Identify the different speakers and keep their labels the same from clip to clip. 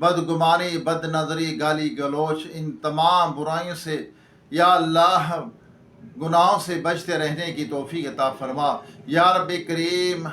Speaker 1: بدگمانی، بد نظری، گالی گلوچ، ان تمام برائیوں سے یا اللہ گناہوں سے بچتے رہنے کی توفیق عطا فرما۔ یا رب کریم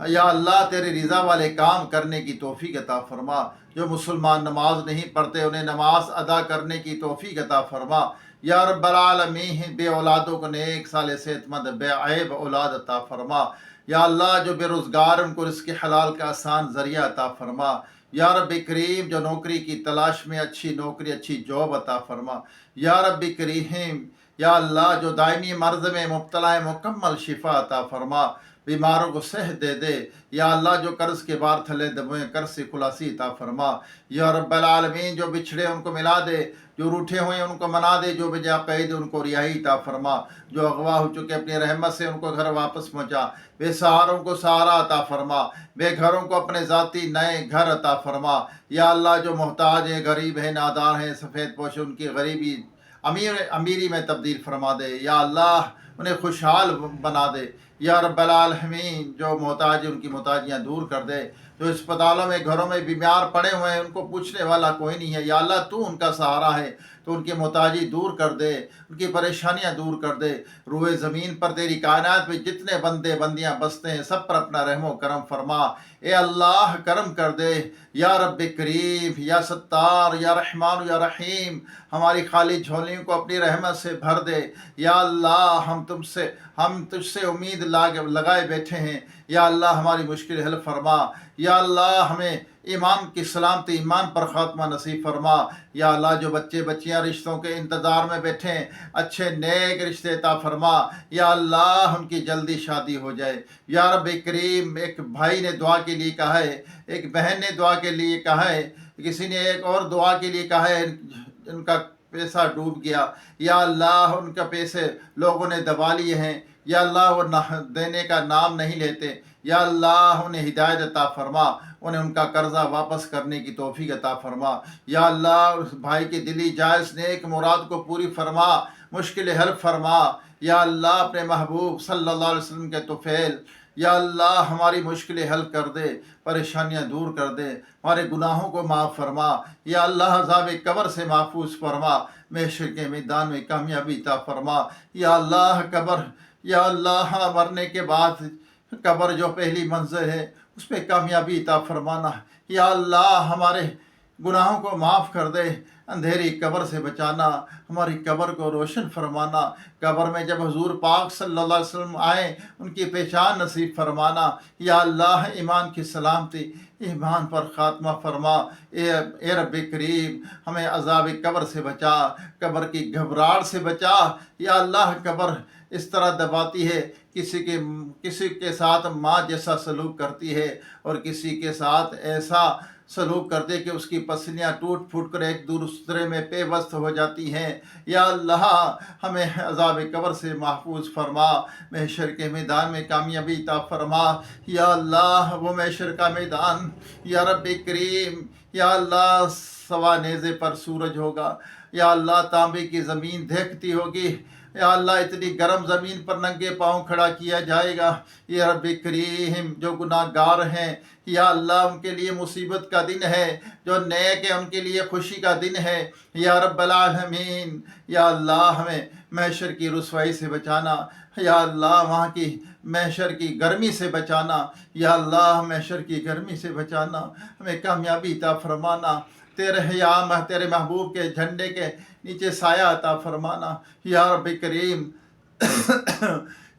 Speaker 1: یا اللہ تیری رضا والے کام کرنے کی توفیق عطا فرما۔ جو مسلمان نماز نہیں پڑھتے انہیں نماز ادا کرنے کی توفیق عطا فرما۔ یا رب العالمین بے اولادوں کو نیک صالح صحت مند بے عیب اولاد عطا فرما۔ یا اللہ جو بے روزگار ان کو رزق حلال کا آسان ذریعہ عطا فرما۔ یا رب کریم جو نوکری کی تلاش میں اچھی نوکری اچھی جاب عطا فرما۔ یا رب کریم یا اللہ جو دائمی مرض میں مبتلا ہے مکمل شفا عطا فرما، بیماروں کو صحت دے دے۔ یا اللہ جو قرض کے بار تھلے دبوئے قرض سے خلاصی عطا فرما۔ یا رب العالمین جو بچھڑے ان کو ملا دے، جو روٹھے ہوئے ان کو منا دے، جو بجا قید ان کو رہائی عطا فرما، جو اغوا ہو چکے اپنی رحمت سے ان کو گھر واپس پہنچا، بے سہاروں کو سہارا عطا فرما، بے گھروں کو اپنے ذاتی نئے گھر عطا فرما۔ یا اللہ جو محتاج ہیں غریب ہیں نادار ہیں سفید پوش ان کی غریبی امیری میں تبدیل فرما دے۔ یا اللہ انہیں خوشحال بنا دے۔ یا رب العالمین جو محتاج ان کی محتاجیاں دور کر دے، جو اسپتالوں میں گھروں میں بیمار پڑے ہوئے ہیں ان کو پوچھنے والا کوئی نہیں ہے، یا اللہ تو ان کا سہارا ہے، تو ان کی محتاجی دور کر دے، ان کی پریشانیاں دور کر دے۔ روئے زمین پر تیری کائنات میں جتنے بندے بندیاں بستے ہیں سب پر اپنا رحم و کرم فرما۔ اے اللہ کرم کر دے۔ یا رب کریم یا ستار یا رحمان یا رحیم ہماری خالی جھولیوں کو اپنی رحمت سے بھر دے۔ یا اللہ ہم تجھ سے امید لگائے بیٹھے ہیں، یا اللہ ہماری مشکل حل فرما۔ یا اللہ ہمیں ایمان کی سلامتی ایمان پر خاتمہ نصیب فرما۔ یا اللہ جو بچے بچیاں رشتوں کے انتظار میں بیٹھے ہیں اچھے نیک رشتے عطا فرما۔ یا اللہ ان کی جلدی شادی ہو جائے۔ یا رب کریم ایک بھائی نے دعا کے لیے کہا ہے، ایک بہن نے دعا کے لیے کہا ہے، کسی نے ایک اور دعا کے لیے کہا ہے، ان کا پیسہ ڈوب گیا۔ یا اللہ ان کا پیسے لوگوں نے دبا لیے ہیں، یا اللہ وہ دینے کا نام نہیں لیتے۔ یا اللہ انہیں ہدایت عطا فرما، انہیں ان کا قرضہ واپس کرنے کی توفیق عطا فرما۔ یا اللہ اس بھائی کے دلی جائز نیک مراد کو پوری فرما، مشکل حل فرما۔ یا اللہ اپنے محبوب صلی اللہ علیہ وسلم کے طفیل یا اللہ ہماری مشکلیں حل کر دے، پریشانیاں دور کر دے، ہمارے گناہوں کو معاف فرما۔ یا اللہ عذاب قبر سے محفوظ فرما، محشر کے میدان میں کامیابی عطا فرما۔ یا اللہ یا اللہ مرنے کے بعد قبر جو پہلی منزل ہے اس پہ کامیابی عطا فرمانا۔ یا اللہ ہمارے گناہوں کو معاف کر دے، اندھیری قبر سے بچانا، ہماری قبر کو روشن فرمانا۔ قبر میں جب حضور پاک صلی اللہ علیہ وسلم آئیں ان کی پہچان نصیب فرمانا۔ یا اللہ ایمان کی سلامتی ایمان پر خاتمہ فرما۔ اے رب کریم ہمیں عذاب قبر سے بچا، قبر کی گھبراہٹ سے بچا۔ یا اللہ قبر اس طرح دباتی ہے، کسی کے ساتھ ماں جیسا سلوک کرتی ہے اور کسی کے ساتھ ایسا سلوک کرتے کہ اس کی پسلیاں ٹوٹ پھوٹ کر ایک دوسرے میں پیوست ہو جاتی ہیں۔ یا اللہ ہمیں عذاب قبر سے محفوظ فرما، محشر کے میدان میں کامیابی عطا فرما۔ یا اللہ وہ محشر کا میدان یا رب کریم یا اللہ سوا نیزے پر سورج ہوگا، یا اللہ تانبے کی زمین دیکھتی ہوگی، یا اللہ اتنی گرم زمین پر ننگے پاؤں کھڑا کیا جائے گا۔ یا رب کریم جو گناہ گار ہیں یا اللہ ان کے لیے مصیبت کا دن ہے، جو نیک ہیں ان کے لیے خوشی کا دن ہے۔ یا رب العالمین یا اللہ ہمیں محشر کی رسوائی سے بچانا، یا اللہ وہاں کی محشر کی گرمی سے بچانا، یا اللہ محشر کی گرمی سے بچانا، ہمیں کامیابی عطا فرمانا، تیرے محبوب کے جھنڈے کے نیچے سایہ عطا فرمانا۔ یا رب کریم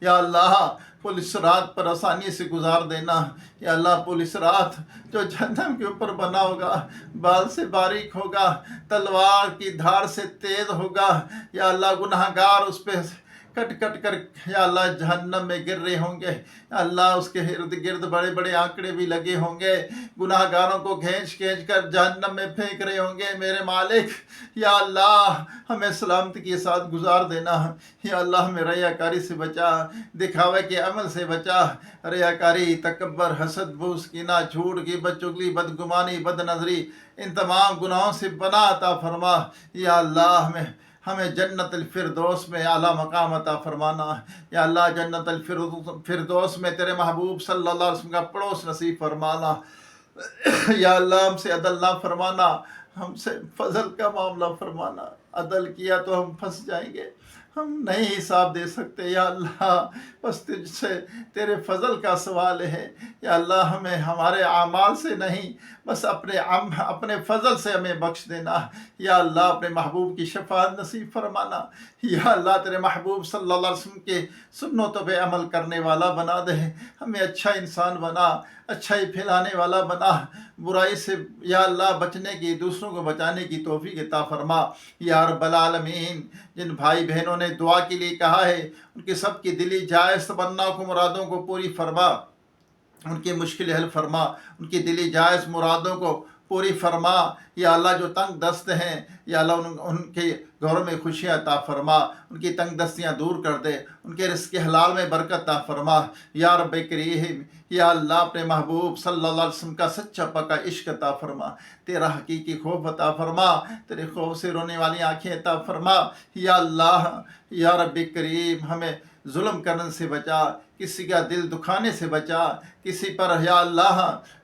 Speaker 1: یا اللہ پولیس رات پر آسانی سے گزار دینا۔ یا اللہ پولیس رات جو جہنم کے اوپر بنا ہوگا، بال سے باریک ہوگا، تلوار کی دھار سے تیز ہوگا، یا اللہ گناہ گار اس پہ کٹ کٹ کر یا اللہ جہنم میں گر رہے ہوں گے۔ یا اللہ اس کے ارد گرد بڑے بڑے آنکڑے بھی لگے ہوں گے، گناہ گاروں کو کھینچ کر جہنم میں پھینک رہے ہوں گے۔ میرے مالک یا اللہ ہمیں سلامتی کے ساتھ گزار دینا۔ یا اللہ ہمیں ریاکاری سے بچا، دکھاوے کے عمل سے بچا، ریاکاری، تکبر، حسد، بغض، کینہ، جھوٹ، غیبت، چغلی، بدگمانی، بد نظری، ان تمام گناہوں سے پناہ عطا فرما۔ یا اللہ ہمیں جنت الفردوس میں اعلیٰ مقام عطا فرمانا۔ یا اللہ جنت الفردوس میں تیرے محبوب صلی اللہ علیہ وسلم کا پڑوس نصیب فرمانا۔ یا اللہ ہم سے عدل نہ فرمانا، ہم سے فضل کا معاملہ فرمانا، عدل کیا تو ہم پھنس جائیں گے، ہم نہیں حساب دے سکتے یا اللہ، بس تجھ سے تیرے فضل کا سوال ہے یا اللہ، ہمیں ہمارے اعمال سے نہیں، بس اپنے فضل سے ہمیں بخش دینا یا اللہ، اپنے محبوب کی شفاعت نصیب فرمانا یا اللہ، تیرے محبوب صلی اللہ علیہ وسلم کے سنتوں پہ عمل کرنے والا بنا دے، ہمیں اچھا انسان بنا، اچھائی پھیلانے والا بنا، برائی سے یا اللہ بچنے کی، دوسروں کو بچانے کی توفیق عطا فرما یا رب العالمین۔ جن بھائی بہنوں نے دعا کے لیے کہا ہے، ان کی سب کی دلی جائز تمنا کو، مرادوں کو پوری فرما، ان کی مشکل حل فرما، ان کی دلی جائز مرادوں کو پوری فرما یا اللہ۔ جو تنگ دست ہیں یا اللہ، ان کے گھروں میں خوشیاں عطا فرما، ان کی تنگ دستیاں دور کر دے، ان کے رزق حلال میں برکت عطا فرما یا رب کریم یا اللہ۔ اپنے محبوب صلی اللہ علیہ وسلم کا سچا پکا عشق عطا فرما، تیرا حقیقی خوف عطا فرما، تیرے خوف سے رونے والی آنکھیں عطا فرما یا اللہ یا رب کریم۔ ہمیں ظلم کرنے سے بچا، کسی کا دل دکھانے سے بچا، کسی پر یا اللہ،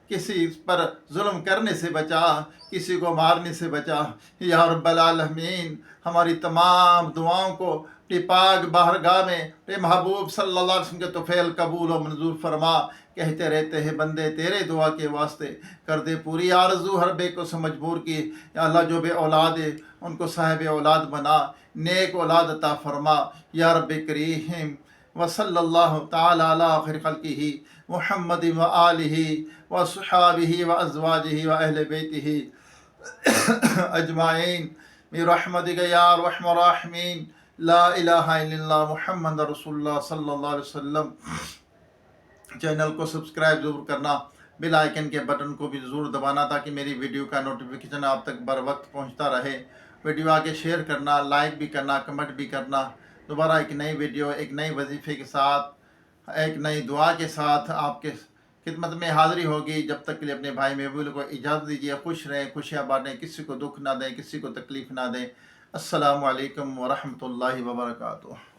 Speaker 1: کسی پر ظلم کرنے سے بچا، کسی کو مارنے سے بچا یا رب العالمین۔ ہماری تمام دعاؤں کو اپنی پاک بارگاہ میں اپنے محبوب صلی اللہ علیہ وسلم کے طفیل قبول و منظور فرما۔ کہتے رہتے ہیں بندے تیرے دعا کے واسطے، کر دے پوری آرزو ہر بے کو مجبور کی یا اللہ۔ جو بے اولاد ہے ان کو صاحب اولاد بنا، نیک اولاد عطا فرما یا رب کریم۔ وصلی اللہ تعالی علی خیر خلقہ محمد و آلہ و صحابہ و ازواجہ و اہل بیتہ اجمعین برحمتک یا ارحم الراحمین۔ لا الہ الا اللہ محمد رسول اللہ صلی اللہ علیہ وسلم۔ چینل کو سبسکرائب ضرور کرنا، بیل آئیکن کے بٹن کو بھی ضرور دبانا تاکہ میری ویڈیو کا نوٹیفیکیشن آپ تک بر وقت پہنچتا رہے۔ ویڈیو آگے شیئر کرنا، لائک بھی کرنا، کمنٹ بھی کرنا۔ دوبارہ ایک نئی ویڈیو، ایک نئی وظیفے کے ساتھ، ایک نئی دعا کے ساتھ آپ کے خدمت میں حاضری ہوگی۔ جب تک کے لیے اپنے بھائی محبوب کو اجازت دیجیے۔ خوش رہیں، خوشیاں بانٹیں، کسی کو دکھ نہ دیں، کسی کو تکلیف نہ دیں۔ السلام علیکم ورحمۃ اللہ وبرکاتہ۔